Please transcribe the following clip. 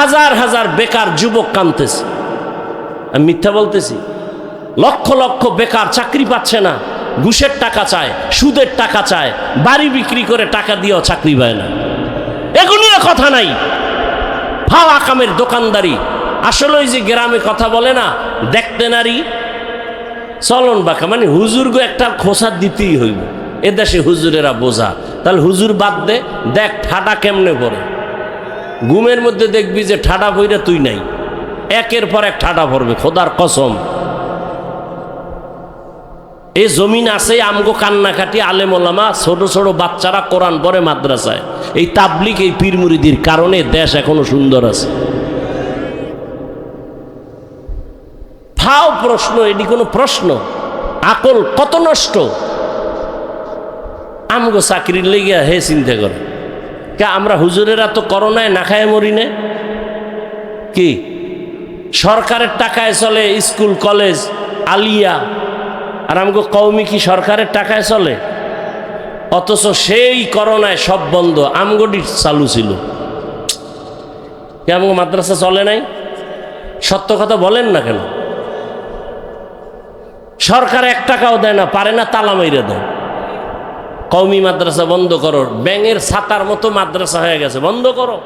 হাজার হাজার বেকার যুবক কাঁদতেছে। আমি মিথ্যা বলতেছি? লক্ষ লক্ষ বেকার চাকরি পাচ্ছে না, ঘুষের টাকা চায়, সুদের টাকা চায়, বাড়ি বিক্রি করে টাকা দিয়েও চাকরি পায় না। এগুলিও কথা নাই, ফাও আকামের দোকানদারি। আসলে ওই যে গ্রামে কথা বলে না, দেখতে নারী চলন বাঁকা, মানে হুজুরগো একটা খোসা দিতেই হইব। এদেশে হুজুরেরা বোঝা, তাহলে হুজুর বাদ দে, দেখ ঠাডা কেমনে পড়ে। ঘুমের মধ্যে দেখবি যে ঠাডা পইরা তুই নাই, একের পর এক ঠাডা পড়বে, খোদার কসম। এই জমিন আছে আমগো কান্নাকাটি আলেম ওলামা, ছোট ছোট বাচ্চারা কোরআন পড়ে মাদ্রাসায়। এই তাবলিগ, এই পীর মুরিদির কারণে দেশ এখনো সুন্দর আছে। ফাও প্রশ্ন, এটি কোনো প্রশ্ন? আকল কত নষ্ট। আমগো চাকরির লেগে হে চিন্তা করে কে? আমরা হুজুরেরা তো করোনায় না খায় মরি না কি? সরকারের টাকায় চলে স্কুল কলেজ আলিয়া, আর আমগো কওমি কি সরকারের টাকায় চলে? অথচ সেই করোনায় সব বন্ধ, আমগোটি চালু ছিল। আমগো মাদ্রাসা চলে নাই? সত্য কথা বলেন না কেন? সরকার 1 টাকাও দেয় না, পারে না, তালা মাইরা দেয়। কওমি মাদ্রাসা বন্ধ করো, ব্যাঙের ছাতার মতো মাদ্রাসা হয়ে গেছে, বন্ধ করো।